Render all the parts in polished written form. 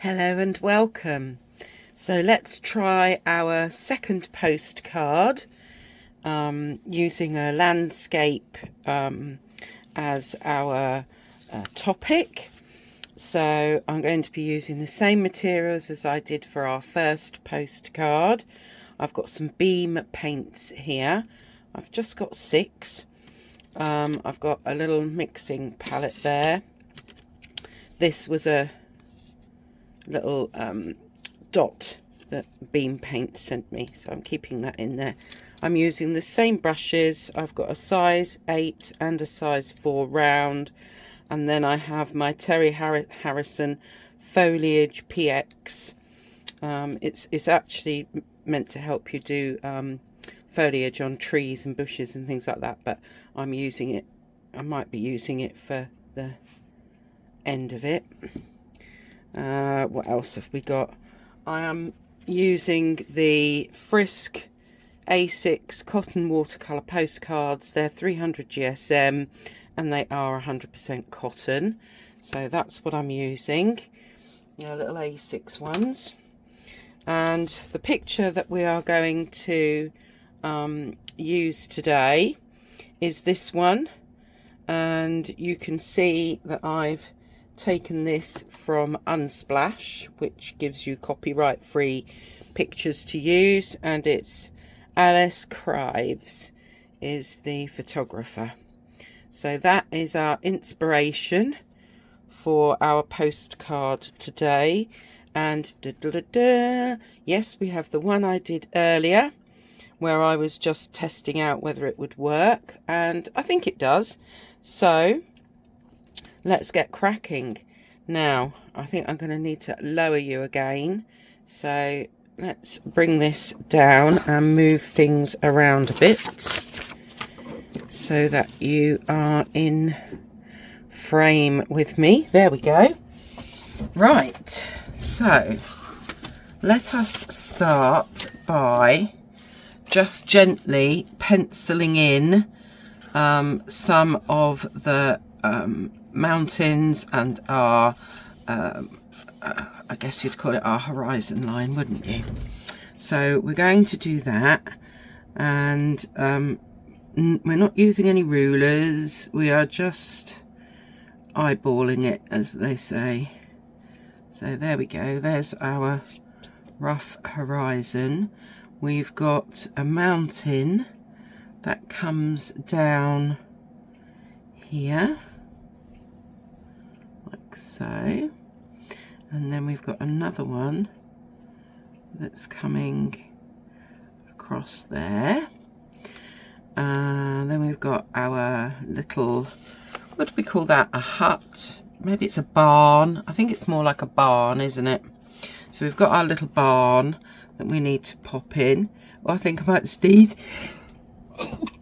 Hello and welcome. So let's try our second postcard using a landscape as our topic. So I'm going to be using the same materials as I did for our first postcard. I've got some beam paints here. I've just got 6. I've got a little mixing palette there. This was a little dot that Beam Paint sent me, so I'm keeping that in there. I'm using the same brushes. I've got a size 8 and a size 4 round, and then I have my Terry Harrison Foliage PX. It's actually meant to help you do foliage on trees and bushes and things like that, but I'm using it, I might be using it for the end of it. What else have we got? I am using the Frisk A6 cotton watercolour postcards. They're 300 GSM and they are 100% cotton. So that's what I'm using. Little A6 ones. And the picture that we are going to use today is this one. And you can see that I've taken this from Unsplash, which gives you copyright free pictures to use, and it's Alice Crives is the photographer. So that is our inspiration for our postcard today. And yes, we have the one I did earlier where I was just testing out whether it would work, and I think it does. So let's get cracking. Now, I think I'm going to need to lower you again. So let's bring this down and move things around a bit so that you are in frame with me. There we go. Right, so let us start by just gently penciling in some of the mountains and our I guess you'd call it our horizon line, wouldn't you? So we're going to do that, and we're not using any rulers, we are just eyeballing it, as they say. So there we go, there's our rough horizon. We've got a mountain that comes down here like so, and then we've got another one that's coming across there. Then we've got our little, what do we call that, a hut? Maybe it's a barn. I think it's more like a barn, isn't it? So we've got our little barn that we need to pop in. Oh, I think I might sneeze.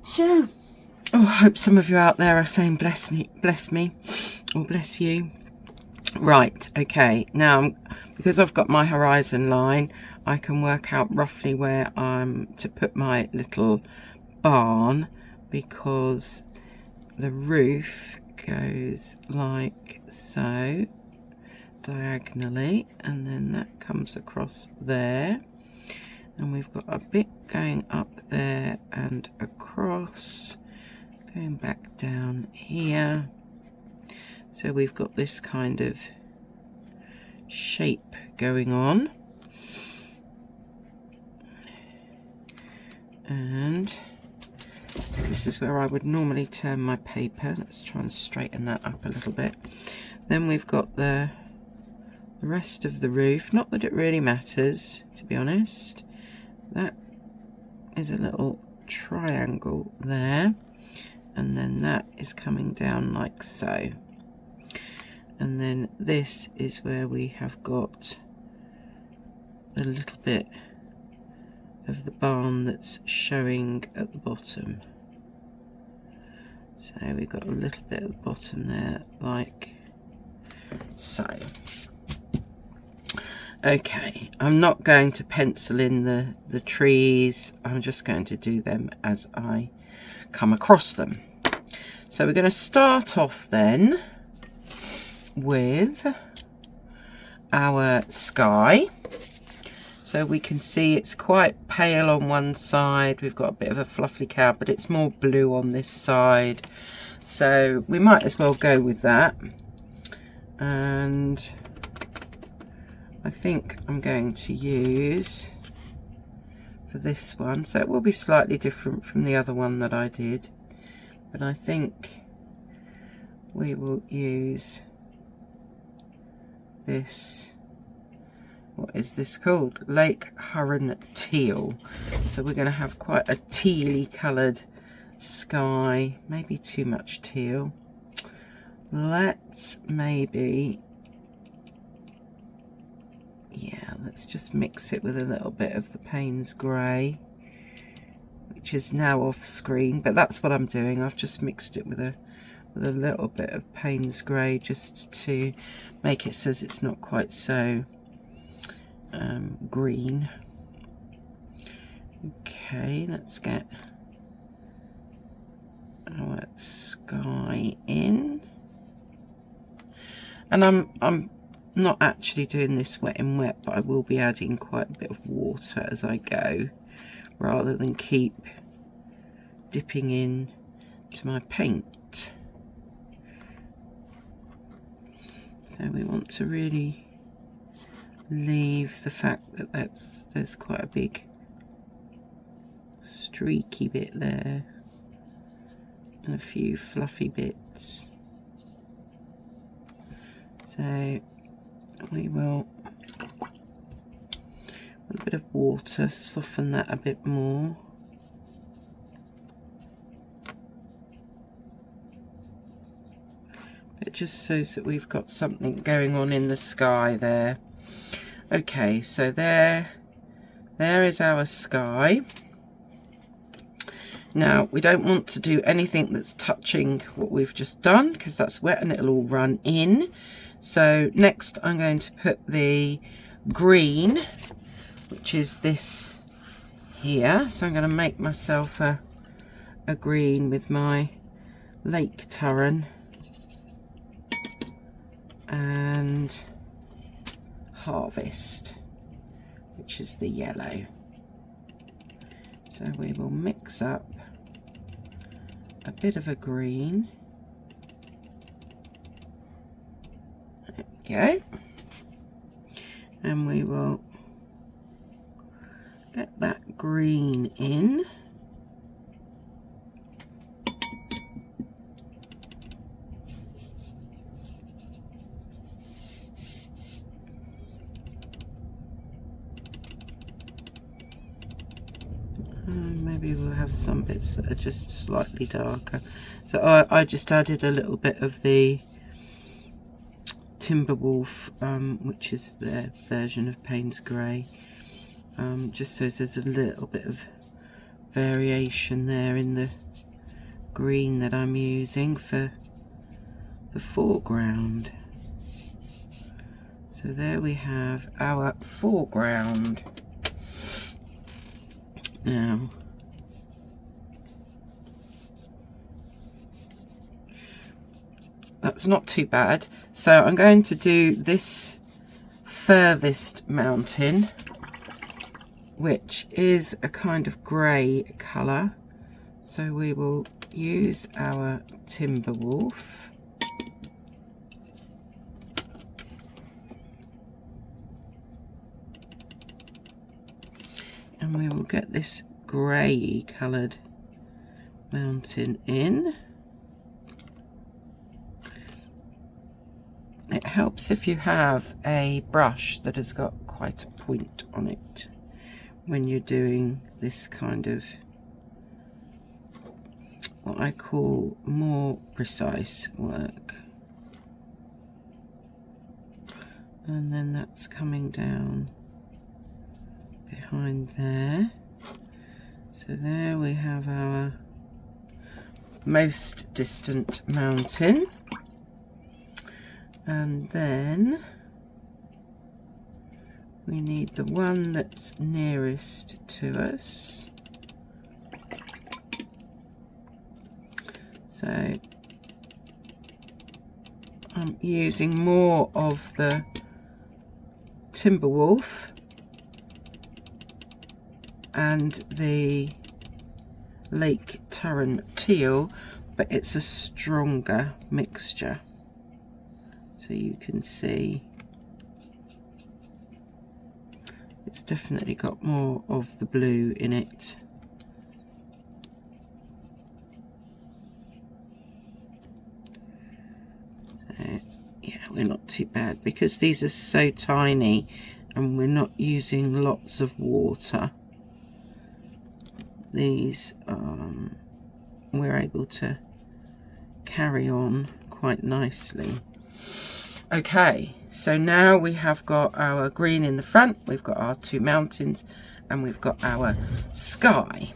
So, oh, I hope some of you out there are saying bless me, or bless you. Right, okay, now because I've got my horizon line, I can work out roughly where I'm to put my little barn, because the roof goes like so, diagonally, and then that comes across there, and we've got a bit going up there and across, going back down here. So we've got this kind of shape going on, and so this is where I would normally turn my paper. Let's try and straighten that up a little bit. Then we've got the rest of the roof. Not that it really matters, to be honest. That is a little triangle there, and then that is coming down like so. And then this is where we have got a little bit of the barn that's showing at the bottom. So we've got a little bit at the bottom there, like so. Okay, I'm not going to pencil in the trees. I'm just going to do them as I come across them. So we're going to start off then with our sky. So we can see it's quite pale on one side. We've got a bit of a fluffy cloud, but it's more blue on this side. So we might as well go with that. And I think I'm going to use for this one, so it will be slightly different from the other one that I did, but I think we will use this, what is this called? Lake Huron Teal. So we're going to have quite a tealy coloured sky, maybe too much teal. Let's maybe, yeah, let's just mix it with a little bit of the Payne's grey, which is now off screen, but that's what I'm doing. I've just mixed it with a little bit of Payne's grey just to make it so it's not quite so green. Okay, let's get our sky in, and I'm not actually doing this wet in wet, but I will be adding quite a bit of water as I go, rather than keep dipping in to my paint. So we want to really leave the fact that there's quite a big streaky bit there and a few fluffy bits. So we will, with a bit of water, soften that a bit more. It just shows that we've got something going on in the sky there. Okay, so there is our sky. Now we don't want to do anything that's touching what we've just done, because that's wet and it'll all run in. So next I'm going to put the green, which is this here. So I'm going to make myself a green with my Lake Huron and Harvest, which is the yellow. So we will mix up a bit of a green. There we go. And we will get that green in. Maybe we'll have some bits that are just slightly darker. So I just added a little bit of the Timberwolf, which is their version of Payne's grey, just so there's a little bit of variation there in the green that I'm using for the foreground. So there we have our foreground. Now that's not too bad. So I'm going to do this furthest mountain, which is a kind of grey colour. So we will use our Timberwolf. And we will get this grey coloured mountain in. It helps if you have a brush that has got quite a point on it when you're doing this kind of what I call more precise work. And then that's coming down behind there. So there we have our most distant mountain. And then we need the one that's nearest to us. So I'm using more of the Timberwolf and the Lake Taran Teal, but it's a stronger mixture. So you can see it's definitely got more of the blue in it. So, yeah, we're not too bad because these are so tiny and we're not using lots of water. These we're able to carry on quite nicely. Okay, so now we have got our green in the front, we've got our two mountains, and we've got our sky.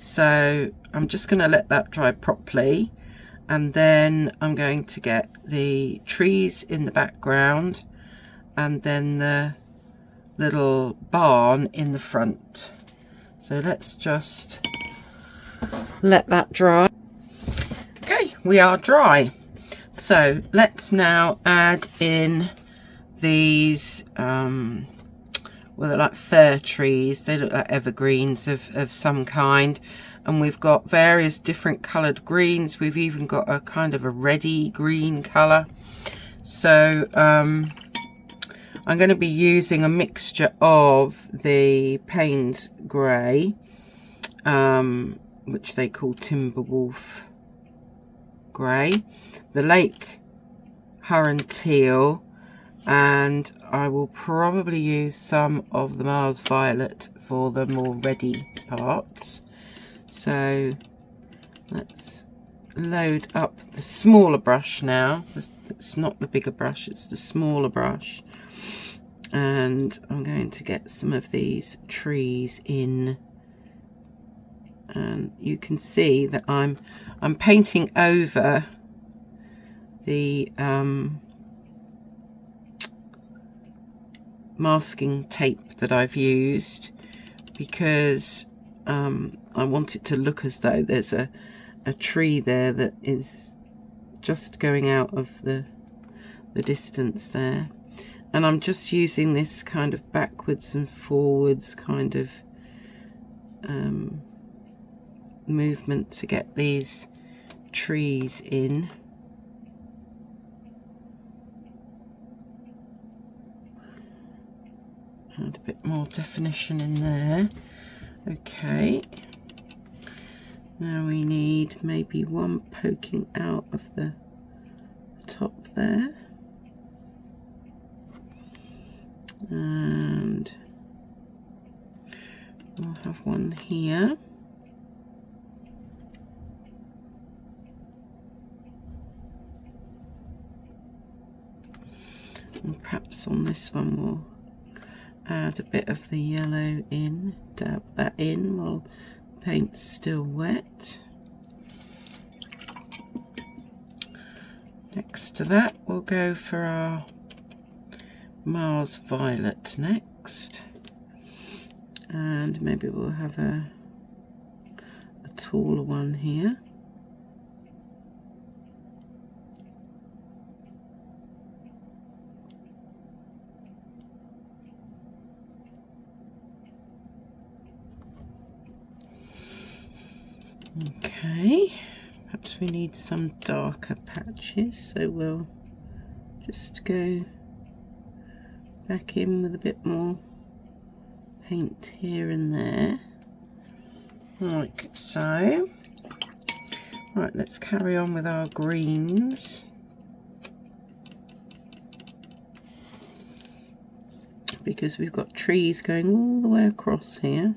So I'm just going to let that dry properly, and then I'm going to get the trees in the background and then the little barn in the front. So let's just let that dry. Okay, we are dry. So let's now add in these, well, they're like fir trees. They look like evergreens of some kind. And we've got various different coloured greens. We've even got a kind of a reddy green colour. So I'm going to be using a mixture of the Payne's Grey, which they call Timberwolf Grey, the Lake Taran Teal, and I will probably use some of the Mars Violet for the more reddy parts. So let's load up the smaller brush now. It's not the bigger brush, it's the smaller brush. And I'm going to get some of these trees in. And you can see that I'm painting over the masking tape that I've used, because I want it to look as though there's a tree there that is just going out of the distance there. And I'm just using this kind of backwards and forwards kind of movement to get these trees in. Add a bit more definition in there. Okay. Now we need maybe one poking out of the top there. And we'll have one here. And perhaps on this one we'll add a bit of the yellow in, dab that in while the paint's still wet. Next to that we'll go for our Mars Violet next, and maybe we'll have a taller one here. Okay, perhaps we need some darker patches, so we'll just go back in with a bit more paint here and there, like so. Right, let's carry on with our greens. Because we've got trees going all the way across here.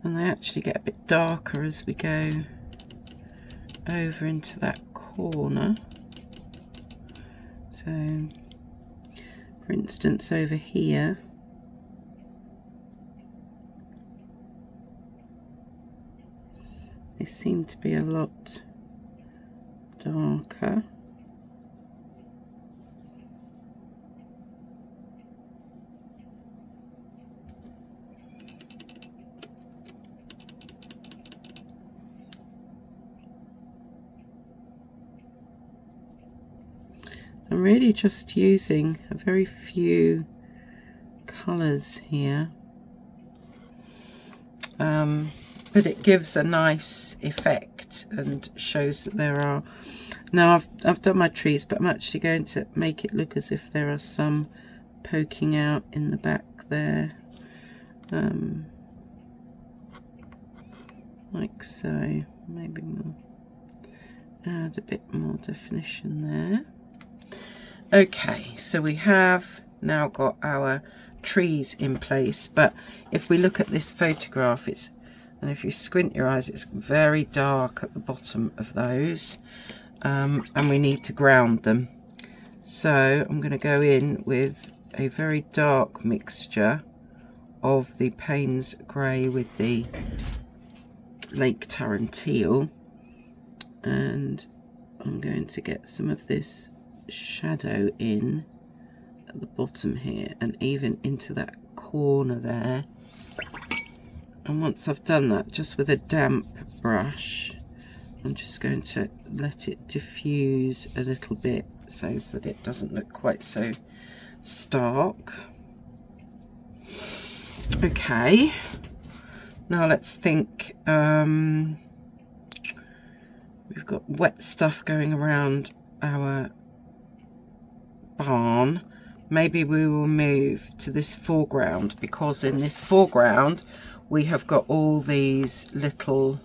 And they actually get a bit darker as we go over into that corner. So, for instance, over here, they seem to be a lot darker. I'm really just using a very few colours here, but it gives a nice effect and shows that there are. Now I've done my trees, but I'm actually going to make it look as if there are some poking out in the back there, like so. Maybe we'll add a bit more definition there. Okay, so we have now got our trees in place, but if we look at this photograph, and if you squint your eyes, it's very dark at the bottom of those, and we need to ground them. So I'm going to go in with a very dark mixture of the Payne's Grey with the Lake Tarantine, and I'm going to get some of this shadow in at the bottom here and even into that corner there. And once I've done that, just with a damp brush, I'm just going to let it diffuse a little bit so that it doesn't look quite so stark. Okay, now let's think. We've got wet stuff going around our barn. Maybe we will move to this foreground, because in this foreground we have got all these little,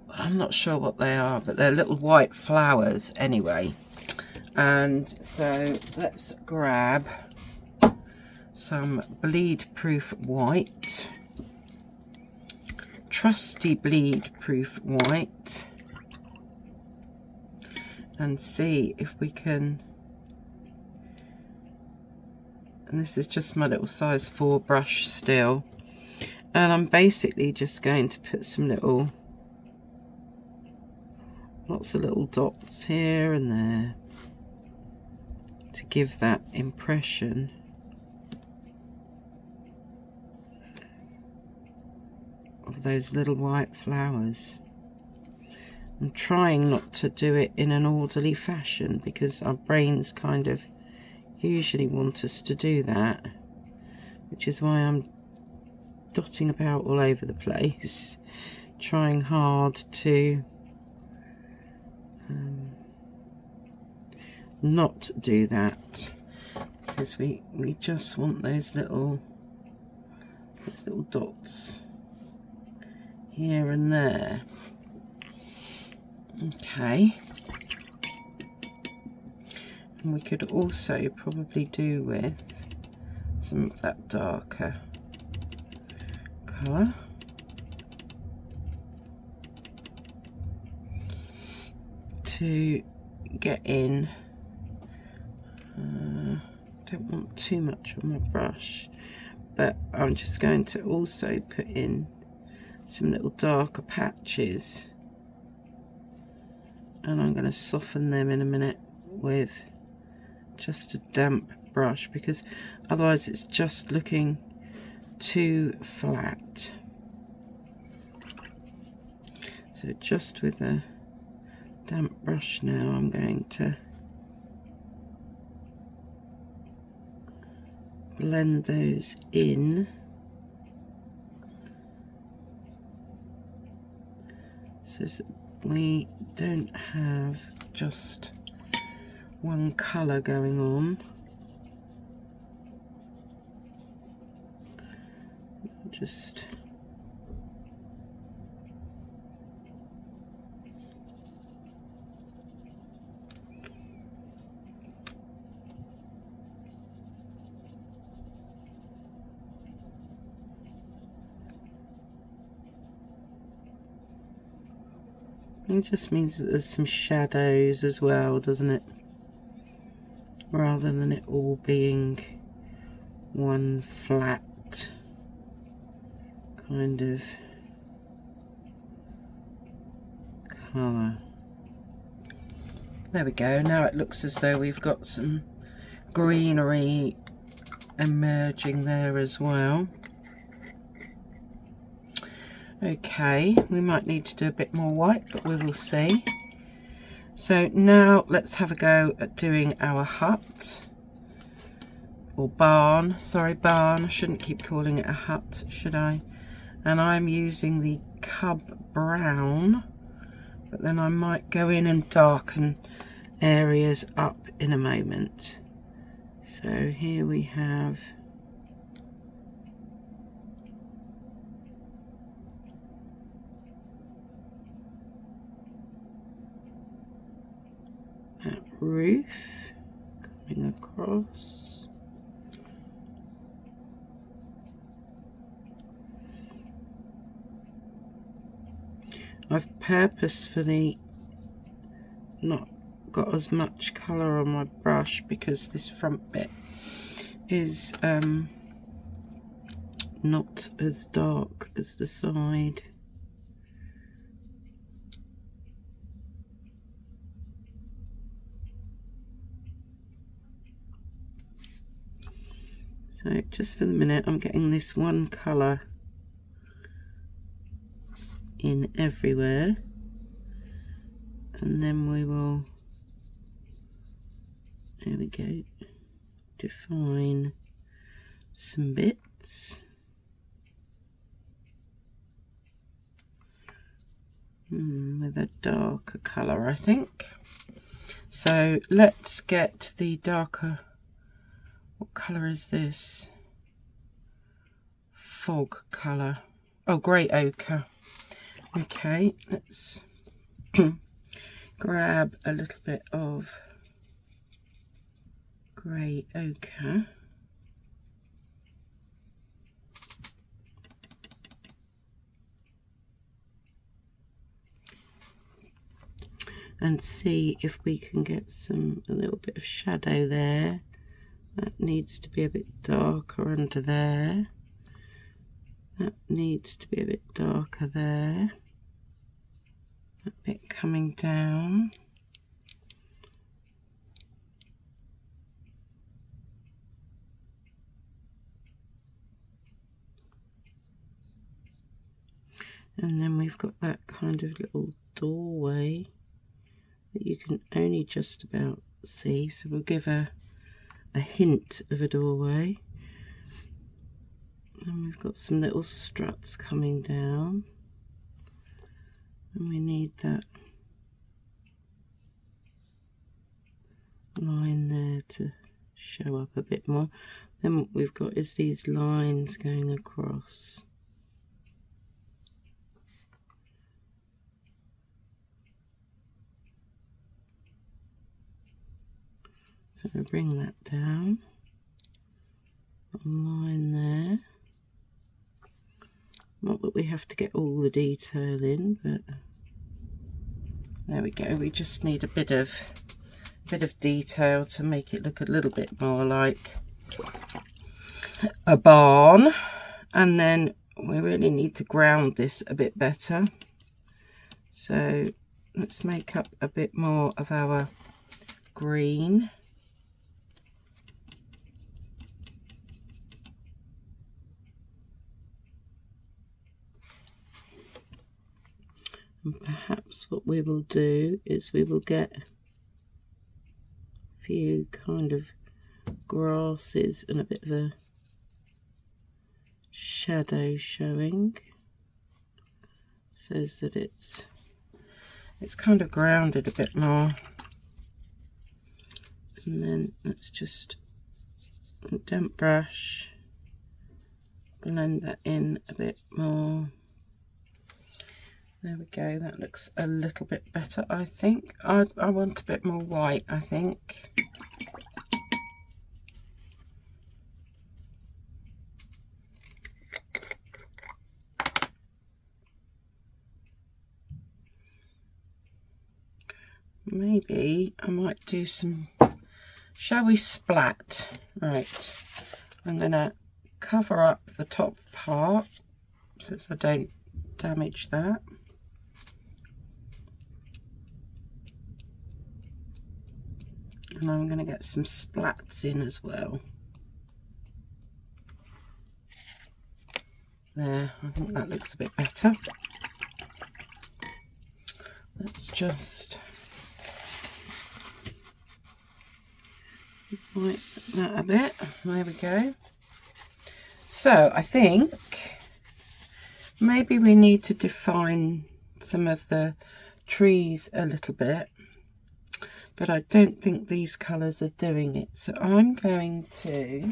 I'm not sure what they are, but they're little white flowers anyway. And so let's grab some bleed proof white, trusty bleed proof white, and see if we can. And this is just my little size 4 brush still, and I'm basically just going to put some lots of little dots here and there to give that impression of those little white flowers. I'm trying not to do it in an orderly fashion, because our brains kind of usually want us to do that, which is why I'm dotting about all over the place, trying hard to not do that, because we just want those little dots here and there. Okay, and we could also probably do with some of that darker colour. To get in, don't want too much on my brush, but I'm just going to also put in some little darker patches, and I'm going to soften them in a minute with just a damp brush, because otherwise it's just looking too flat. So just with a damp brush now, I'm going to blend those in so that we don't have just one colour going on. Just it just means that there's some shadows as well, doesn't it? Rather than it all being one flat kind of colour. There we go. Now it looks as though we've got some greenery emerging there as well. Okay, we might need to do a bit more white, but we will see. So now let's have a go at doing our hut, or barn. Sorry, barn. I shouldn't keep calling it a hut, should I? And I'm using the Cub Brown, but then I might go in and darken areas up in a moment. So here we have that roof coming across. I've purposefully not got as much colour on my brush because this front bit is not as dark as the side. So just for the minute I'm getting this one colour in everywhere, and then we will, there we go, define some bits. With a darker colour, I think. So let's get the darker, what colour is this? Fog colour. Oh, grey ochre. Okay, let's grab a little bit of grey ochre. And see if we can get a little bit of shadow there. That needs to be a bit darker under there. That needs to be a bit darker there. That bit coming down. And then we've got that kind of little doorway that you can only just about see, so we'll give a hint of a doorway. And we've got some little struts coming down, and we need that line there to show up a bit more. Then what we've got is these lines going across. So we'll bring that down, put a line there. Not that we have to get all the detail in, but there we go. We just need a bit of detail to make it look a little bit more like a barn. And then we really need to ground this a bit better. So let's make up a bit more of our green. And perhaps what we will do is we will get a few kind of grasses and a bit of a shadow showing, so that it's kind of grounded a bit more. And then let's just, a damp brush, blend that in a bit more. There we go, that looks a little bit better, I think. I want a bit more white, I think. Maybe I might do some, shall we splat? Right, I'm gonna cover up the top part so I don't damage that. And I'm going to get some splats in as well. There, I think that looks a bit better. Let's just wipe that a bit. There we go. So I think maybe we need to define some of the trees a little bit, but I don't think these colours are doing it. So I'm going to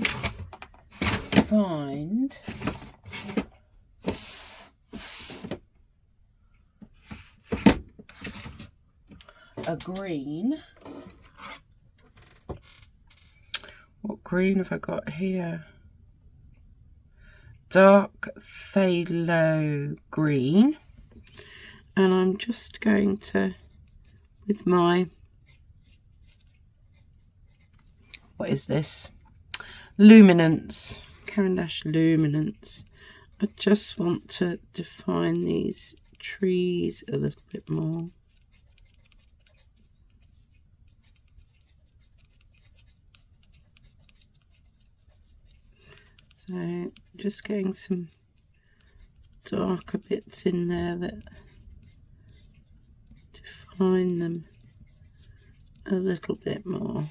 find a green. What green have I got here? Dark phthalo green. And I'm just going to, with my, what is this? Luminance, Caran d'Ache Luminance. I just want to define these trees a little bit more. So just getting some darker bits in there that define them a little bit more.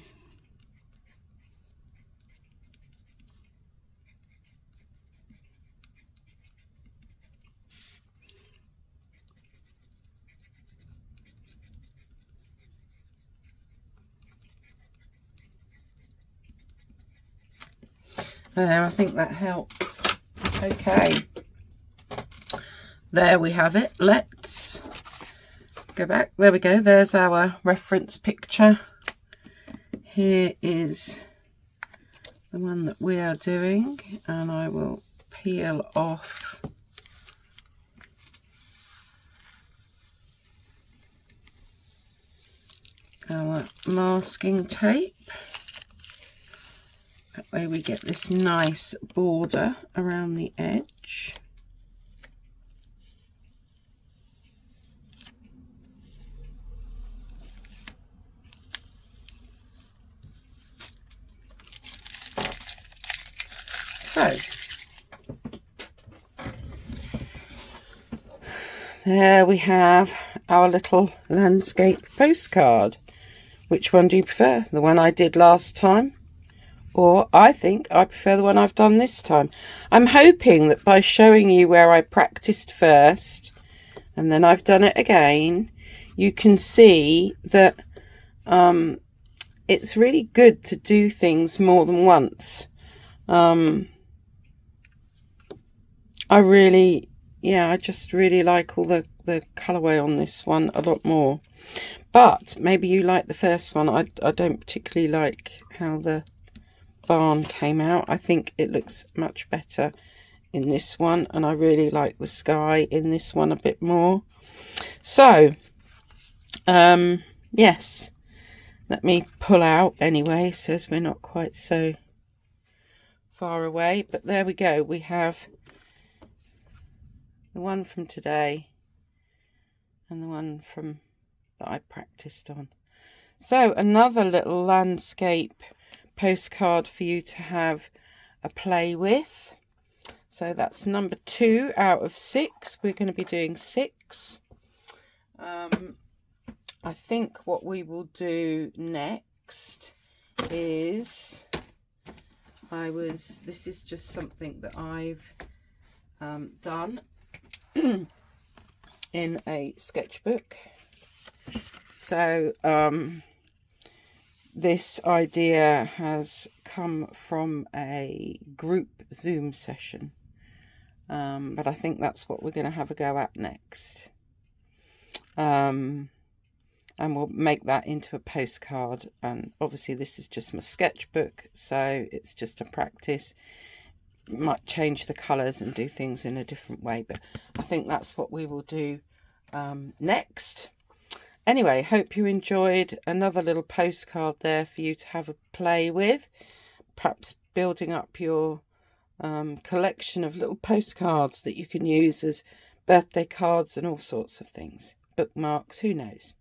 There, I think that helps. Okay, there we have it. Let's go back. There we go. There's our reference picture. Here is the one that we are doing, and I will peel off our masking tape. That way we get this nice border around the edge. So, there we have our little landscape postcard. Which one do you prefer? The one I did last time? Or I think I prefer the one I've done this time. I'm hoping that by showing you where I practiced first and then I've done it again, you can see that it's really good to do things more than once. I just really like all the colourway on this one a lot more. But maybe you like the first one. I don't particularly like how the barn came out. I think it looks much better in this one, and I really like the sky in this one a bit more. So yes, let me pull out anyway, so we're not quite so far away. But there we go, we have the one from today and the one from that I practiced on. So another little landscape postcard for you to have a play with. So that's number 2 out of 6. We're going to be doing 6. I think what we will do next is this is just something that I've done in a sketchbook. So this idea has come from a group Zoom session, but I think that's what we're going to have a go at next. And we'll make that into a postcard, and obviously this is just my sketchbook, so it's just a practice. Might change the colours and do things in a different way, but I think that's what we will do next. Anyway, hope you enjoyed another little postcard there for you to have a play with, perhaps building up your collection of little postcards that you can use as birthday cards and all sorts of things, bookmarks, who knows.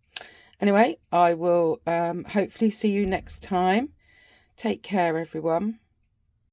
Anyway, I will hopefully see you next time. Take care, everyone.